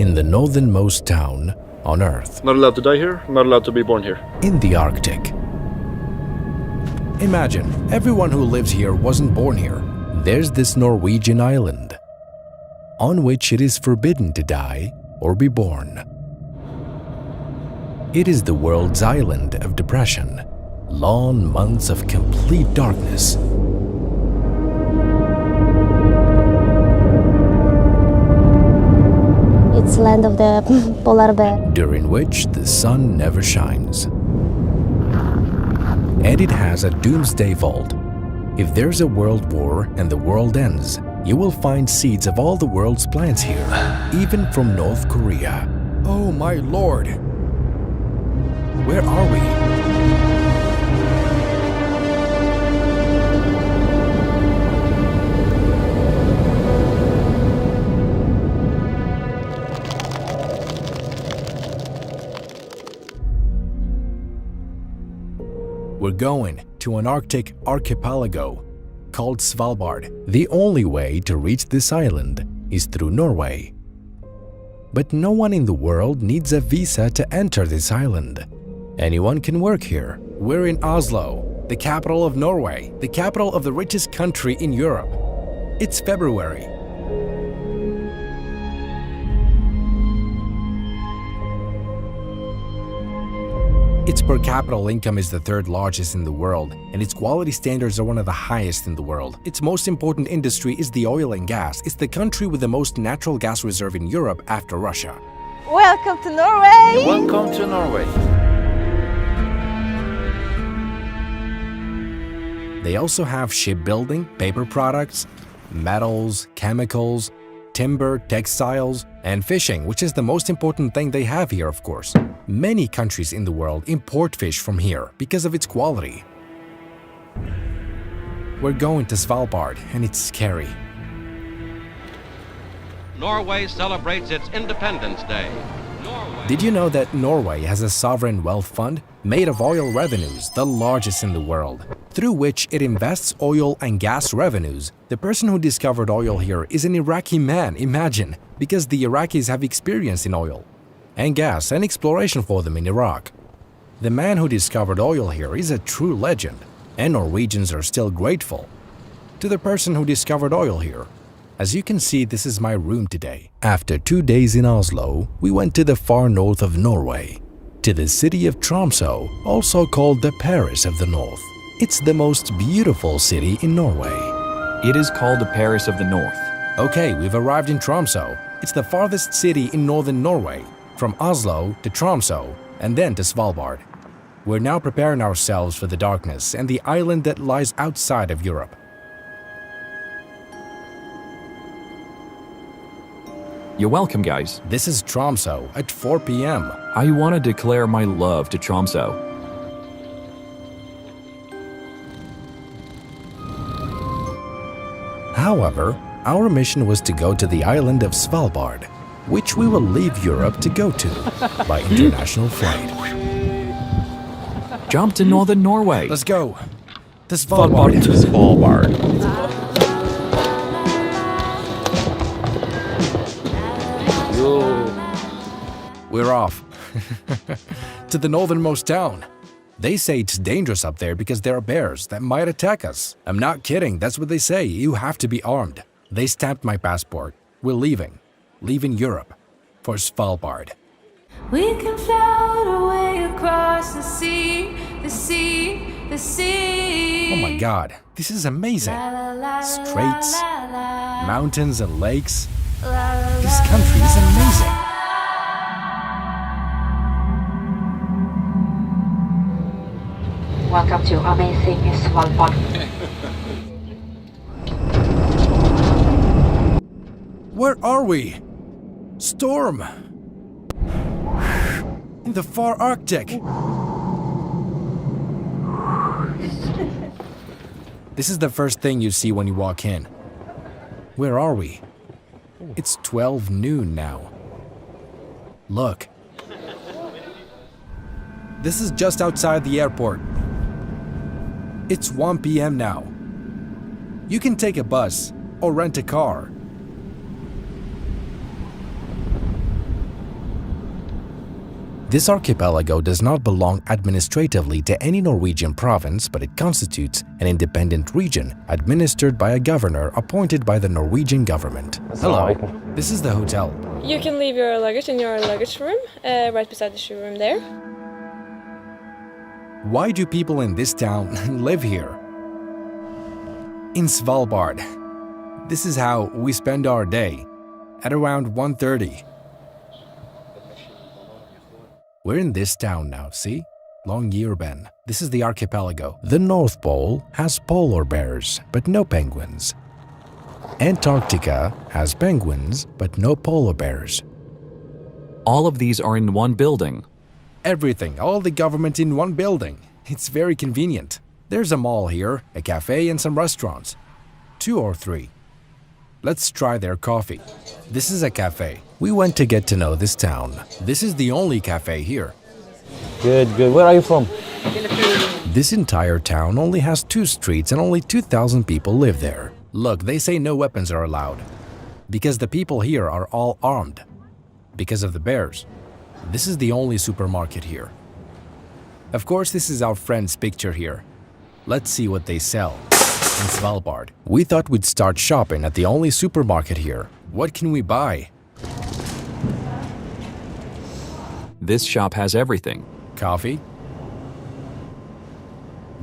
in the northernmost town on Earth. Not allowed to die here, not allowed to be born here. In the Arctic. Imagine, everyone who lives here wasn't born here. There's this Norwegian island, on which it is forbidden to die or be born. It is the world's island of depression, long months of complete darkness. It's land of the polar bear. During which the sun never shines. And it has a doomsday vault. If there's a world war and the world ends, you will find seeds of all the world's plants here, even from North Korea. Oh my lord! Where are we? We're going to an Arctic archipelago called Svalbard. The only way to reach this island is through Norway. But no one in the world needs a visa to enter this island. Anyone can work here. We're in Oslo, the capital of Norway, the capital of the richest country in Europe. It's February. Its per capita income is the third largest in the world, and its quality standards are one of the highest in the world. Its most important industry is the oil and gas. It's the country with the most natural gas reserve in Europe after Russia. Welcome to Norway! Welcome to Norway. They also have shipbuilding, paper products, metals, chemicals, timber, textiles, and fishing, which is the most important thing they have here, of course. Many countries in the world import fish from here because of its quality. We're going to Svalbard, and it's scary. Norway celebrates its Independence Day. Did you know that Norway has a sovereign wealth fund made of oil revenues, the largest in the world, through which it invests oil and gas revenues? The person who discovered oil here is an Iraqi man, imagine, because the Iraqis have experience in oil and gas and exploration for them in Iraq. The man who discovered oil here is a true legend, and Norwegians are still grateful to the person who discovered oil here. As you can see, this is my room today. After 2 days in Oslo, we went to the far north of Norway, to the city of Tromsø, also called the Paris of the North. It's the most beautiful city in Norway. It is called the Paris of the North. Okay, we've arrived in Tromsø. It's the farthest city in northern Norway, from Oslo to Tromsø and then to Svalbard. We're now preparing ourselves for the darkness and the island that lies outside of Europe. You're welcome, guys. This is Tromsø at 4 p.m. I want to declare my love to Tromsø. However, our mission was to go to the island of Svalbard, which we will leave Europe to go to by international flight. Jump to northern Norway. Let's go to Svalbard. To Svalbard. We're off to the northernmost town. They say it's dangerous up there because there are bears that might attack us. I'm not kidding, that's what they say. You have to be armed. They stamped my passport. We're leaving Europe for Svalbard. We can float away across the sea, the sea, the sea. Oh my god, this is amazing. Straits, mountains and lakes. This country is amazing. Welcome to amazing Svalbard. Where are we? Storm! In the far Arctic. This is the first thing you see when you walk in. Where are we? It's 12 noon now. Look. This is just outside the airport. It's 1 p.m. now. You can take a bus or rent a car. This archipelago does not belong administratively to any Norwegian province, but it constitutes an independent region administered by a governor appointed by the Norwegian government. Hello, this is the hotel. You can leave your luggage in your luggage room, right beside the shoe room there. Why do people in this town live here? In Svalbard. This is how we spend our day, at around 1:30. We're in this town now, see? Longyearbyen. This is the archipelago. The North Pole has polar bears, but no penguins. Antarctica has penguins, but no polar bears. All of these are in one building. Everything, all the government in one building. It's very convenient. There's a mall here, a cafe and some restaurants. 2 or 3. Let's try their coffee. This is a cafe. We went to get to know this town. This is the only cafe here. Good, good. Where are you from? This entire town only has 2 streets and only 2,000 people live there. Look, they say no weapons are allowed. Because the people here are all armed. Because of the bears. This is the only supermarket here. Of course, this is our friend's picture here. Let's see what they sell. In Svalbard. We thought we'd start shopping at the only supermarket here. What can we buy? This shop has everything. Coffee.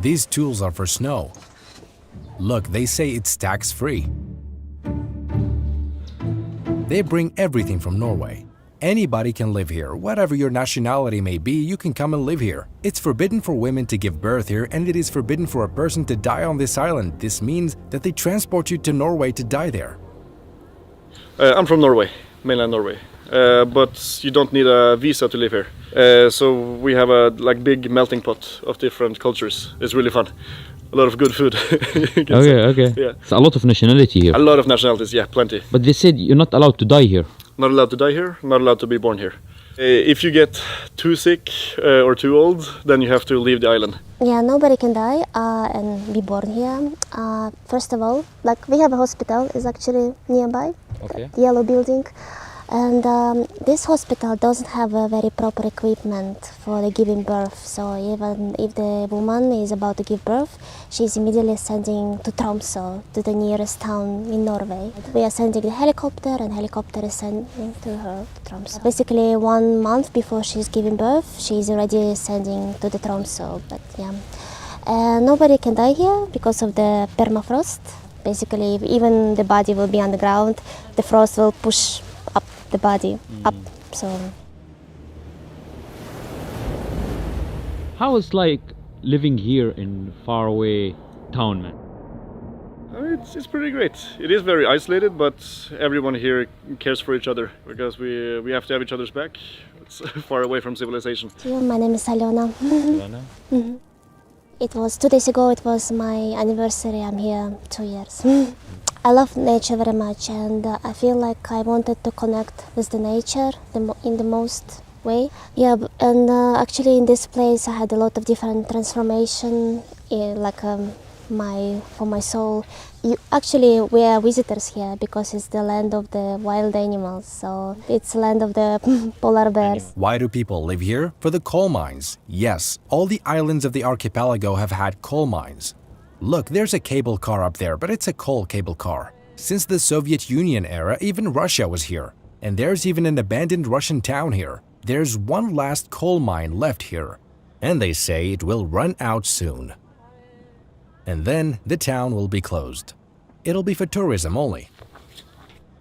These tools are for snow. Look, they say it's tax-free. They bring everything from Norway. Anybody can live here. Whatever your nationality may be, you can come and live here. It's forbidden for women to give birth here, and it is forbidden for a person to die on this island. This means that they transport you to Norway to die there. I'm from Norway, mainland Norway, but you don't need a visa to live here. So we have a big melting pot of different cultures. It's really fun. A lot of good food. Okay. Yeah. It's a lot of nationality here. A lot of nationalities, yeah, plenty. But they said you're not allowed to die here. Not allowed to die here, not allowed to be born here. If you get too sick or too old, then you have to leave the island. Yeah, nobody can die and be born here. First of all, we have a hospital, is actually nearby, Okay. the yellow building. And this hospital doesn't have a very proper equipment for the giving birth. So even if the woman is about to give birth, she's immediately sending to Tromsø, to the nearest town in Norway. We are sending the helicopter, and helicopter is sending to her to Tromsø. Basically 1 month before she's giving birth, she's already sending to the Tromsø. But yeah, nobody can die here because of the permafrost. Basically, even the body will be on the ground, the frost will push up the body up. So How is like living here in faraway town, man? It's pretty great. It is very isolated, but everyone here cares for each other because we have to have each other's back. It's far away from civilization. my name is Alona. It was 2 days ago, it was my anniversary. I'm here 2 years. I love nature very much, and I feel like I wanted to connect with the nature in the most way. Yeah, and actually in this place I had a lot of different transformation, for my soul. We are visitors here because it's the land of the wild animals, so it's the land of the polar bears. Why do people live here? For the coal mines. Yes, all the islands of the archipelago have had coal mines. Look, there's a cable car up there, but it's a coal cable car. Since the Soviet Union era, even Russia was here. And there's even an abandoned Russian town here. There's one last coal mine left here. And they say it will run out soon. And then the town will be closed. It'll be for tourism only.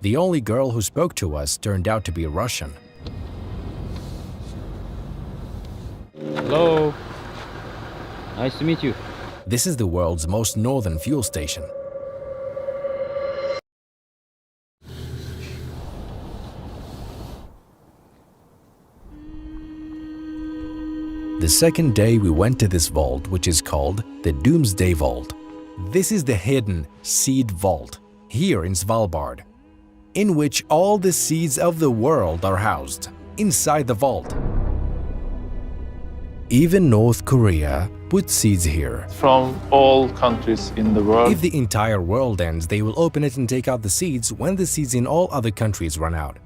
The only girl who spoke to us turned out to be Russian. Hello. Nice to meet you. This is the world's most northern fuel station. The second day we went to this vault, which is called the Doomsday Vault. This is the hidden seed vault here in Svalbard, in which all the seeds of the world are housed inside the vault. Even North Korea put seeds here. From all countries in the world. If the entire world ends, they will open it and take out the seeds when the seeds in all other countries run out.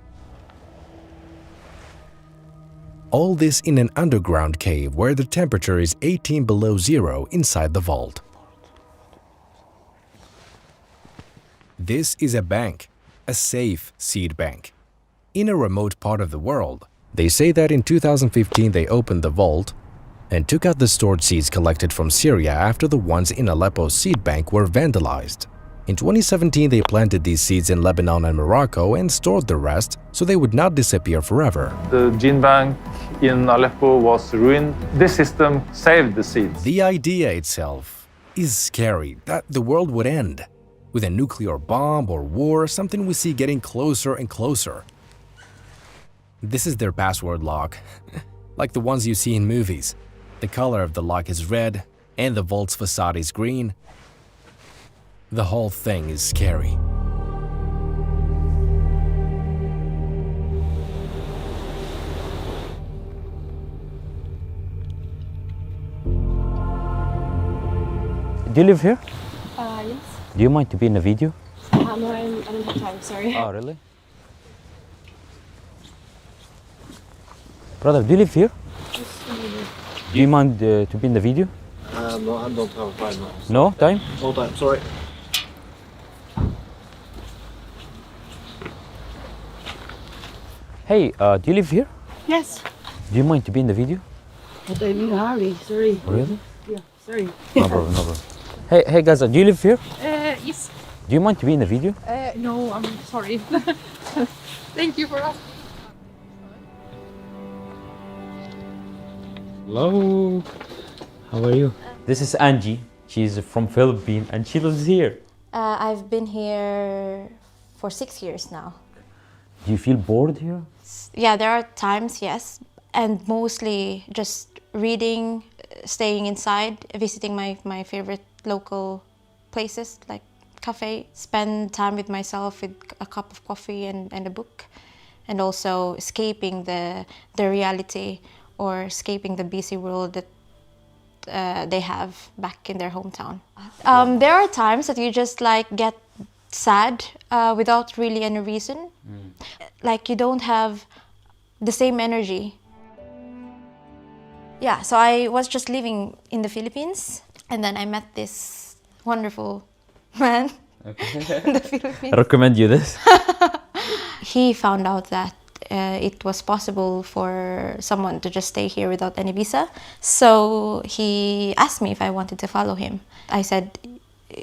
All this in an underground cave where the temperature is 18 below zero inside the vault. This is a bank, a safe seed bank. In a remote part of the world, they say that in 2015 they opened the vault and took out the stored seeds collected from Syria after the ones in Aleppo's seed bank were vandalized. In 2017, they planted these seeds in Lebanon and Morocco and stored the rest so they would not disappear forever. The gene bank in Aleppo was ruined. This system saved the seeds. The idea itself is scary, that the world would end with a nuclear bomb or war, something we see getting closer and closer. This is their password lock, like the ones you see in movies. The color of the lock is red and the vault's facade is green. The whole thing is scary. Do you live here? Yes. Do you mind to be in a video? No, I don't have time, sorry. Oh, really? Brother, do you live here? Do you mind to be in the video? No, I don't have time now. No time? No time, sorry. Hey, do you live here? Yes. Do you mind to be in the video? But I'm in a hurry, sorry. Really? Yeah, sorry. No problem, no problem. Hey guys, do you live here? Yes. Do you mind to be in the video? No, I'm sorry. Thank you for asking. Hello. How are you? This is Angie. She's from Philippines and she lives here. I've been here for 6 years now. Do you feel bored here? Yeah, there are times, yes. And mostly just reading, staying inside, visiting my favorite local places like cafe, spend time with myself with a cup of coffee and a book, and also escaping the reality or escaping the busy world that they have back in their hometown. There are times that you just like get sad without really any reason. Like you don't have the same energy. Yeah, so I was just living in the Philippines and then I met this wonderful man in the Philippines. I recommend you this. He found out that it was possible for someone to just stay here without any visa. So he asked me if I wanted to follow him. I said,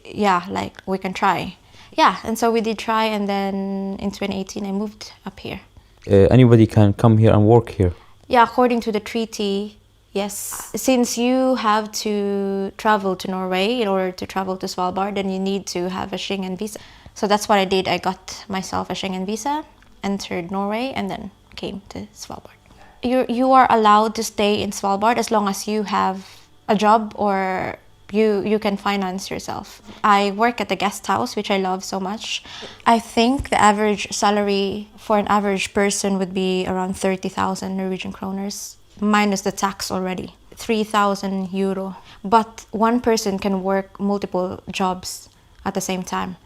yeah, like we can try. Yeah, and so we did try, and then in 2018 I moved up here. Anybody can come here and work here? Yeah, according to the treaty, yes. Since you have to travel to Norway in order to travel to Svalbard, then you need to have a Schengen visa. So that's what I did. I got myself a Schengen visa, entered Norway, and then came to Svalbard. You are allowed to stay in Svalbard as long as you have a job or you can finance yourself. I work at the guest house, which I love so much. I think the average salary for an average person would be around 30,000 Norwegian kroners, minus the tax already, 3,000 euro. But one person can work multiple jobs at the same time.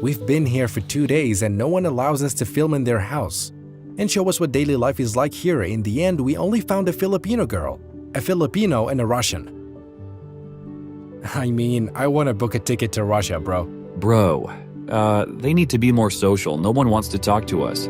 We've been here for 2 days and no one allows us to film in their house and show us what daily life is like here. In the end, we only found a Filipino girl, a Filipino and a Russian. I mean, I want to book a ticket to Russia, bro. Bro, they need to be more social. No one wants to talk to us.